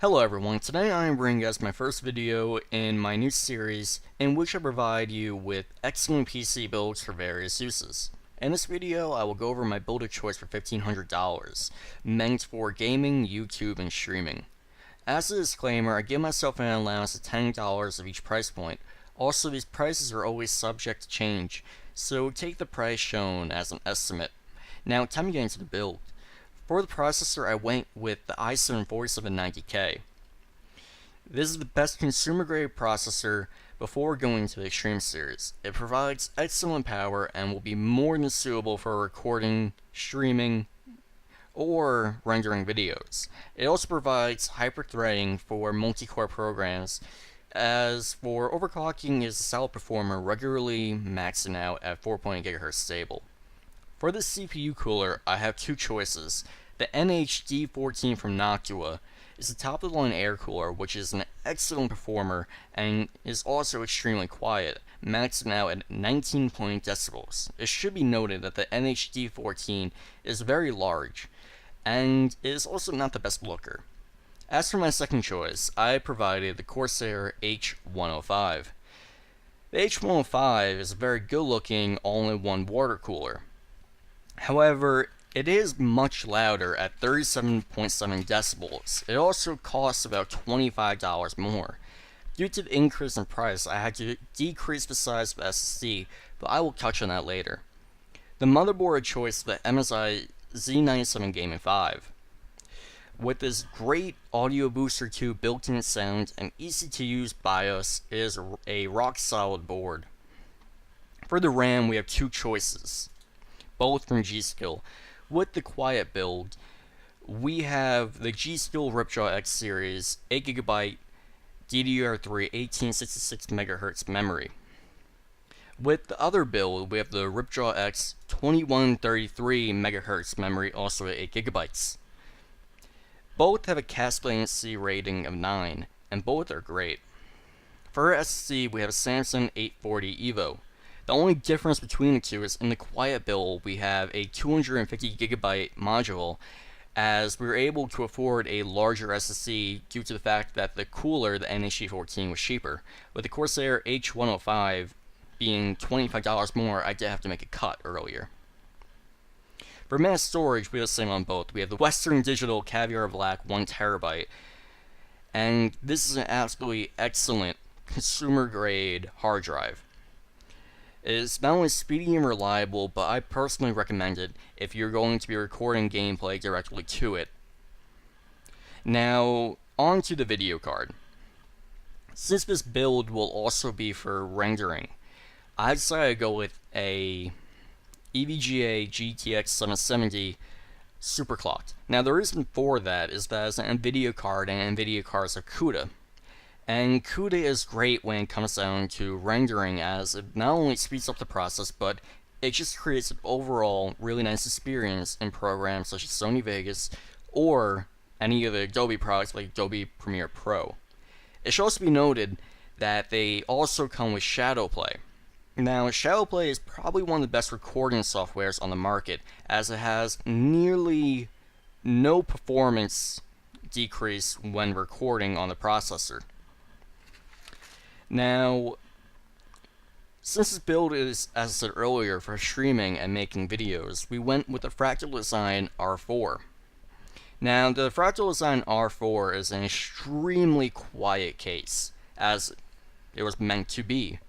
Hello everyone, today I am bringing you guys my first video in my new series in which I provide you with excellent PC builds for various uses. In this video, I will go over my build of choice for $1,500, meant for gaming, YouTube, and streaming. As a disclaimer, I give myself an allowance of $10 of each price point. Also, these prices are always subject to change, so take the price shown as an estimate. Now, time to get into the build. For the processor, I went with the i7-4790K. This is the best consumer-grade processor before going to the Extreme series. It provides excellent power and will be more than suitable for recording, streaming, or rendering videos. It also provides hyper-threading for multi-core programs. As for overclocking, is a solid performer, regularly maxing out at 4.8 GHz stable. For the CPU cooler, I have two choices. The NH-D14 from Noctua is a top-of-the-line air cooler, which is an excellent performer and is also extremely quiet, maxing out at 19 decibels. It should be noted that the NH-D14 is very large and is also not the best looker. As for my second choice, I provided the Corsair H105. The H105 is a very good-looking all-in-one water cooler. However, it is much louder at 37.7 decibels. It also costs about $25 more. Due to the increase in price, I had to decrease the size of the SSD, but I will touch on that later. The motherboard choice is the MSI Z97 Gaming 5. With this great Audio Booster 2 built-in sound and easy-to-use BIOS, it is a rock-solid board. For the RAM, we have two choices, both from G.Skill. With the quiet build, we have the G.Skill Ripjaw X series 8GB DDR3 1866 MHz memory. With the other build, we have the Ripjaw X 2133 MHz memory, also at 8GB. Both have a cast latency rating of 9, and both are great. For our SSD, we have a Samsung 840 EVO. The only difference between the two is in the quiet build, we have a 250GB module, as we were able to afford a larger SSD due to the fact that the cooler, the NH-D14, was cheaper. With the Corsair H105 being $25 more, I did have to make a cut earlier. For mass storage, we have the same on both. We have the Western Digital Caviar Black 1TB, and this is an absolutely excellent consumer-grade hard drive. It is not only speedy and reliable, but I personally recommend it if you're going to be recording gameplay directly to it. Now, on to the video card. Since this build will also be for rendering, I decided to go with a EVGA GTX 770 superclocked. Now, the reason for that is that it's an NVIDIA card, and NVIDIA cards are CUDA. And CUDA is great when it comes down to rendering, as it not only speeds up the process, but it just creates an overall really nice experience in programs such as Sony Vegas or any of the Adobe products like Adobe Premiere Pro. It should also be noted that they also come with Shadowplay. Now, Shadowplay is probably one of the best recording softwares on the market, as it has nearly no performance decrease when recording on the processor. Now, since this build is, as I said earlier, for streaming and making videos, we went with the Fractal Design R4. Now, the Fractal Design R4 is an extremely quiet case, as it was meant to be.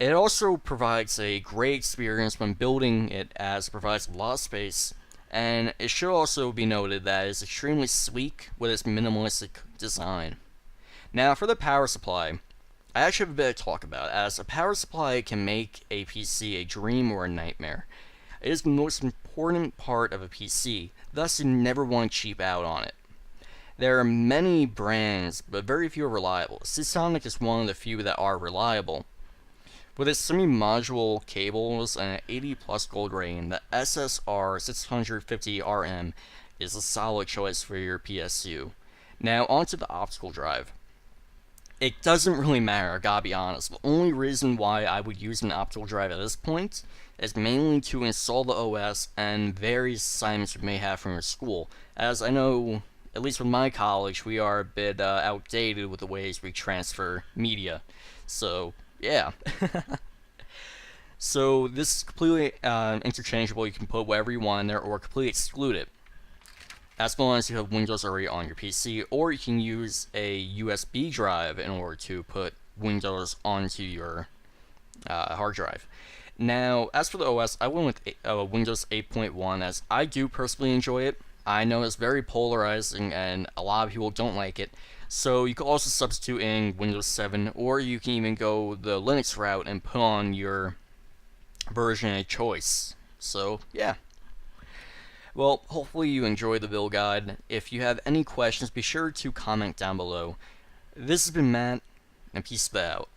It also provides a great experience when building it, as it provides a lot of space, and it should also be noted that it is extremely sleek with its minimalistic design. Now, for the power supply, I actually have a bit to talk about, as a power supply can make a PC a dream or a nightmare. It is the most important part of a PC, thus you never want to cheap out on it. There are many brands, but very few are reliable. Seasonic is one of the few that are reliable. With its semi-module cables and an 80 plus gold rating, the SSR 650RM is a solid choice for your PSU. Now onto the optical drive. It doesn't really matter, I gotta be honest. The only reason why I would use an optical drive at this point is mainly to install the OS and various assignments you may have from your school, as I know at least with my college, we are a bit outdated with the ways we transfer media. So, yeah. So this is completely interchangeable. You can put whatever you want in there or completely exclude it, as long as you have Windows already on your PC, or you can use a USB drive in order to put Windows onto your hard drive. Now, as for the OS, I went with Windows 8.1 as I do personally enjoy it. I know it's very polarizing and a lot of people don't like it. So you could also substitute in Windows 7, or you can even go the Linux route and put on your version of choice. So, yeah. Well, hopefully you enjoyed the build guide. If you have any questions, be sure to comment down below. This has been Matt, and peace out.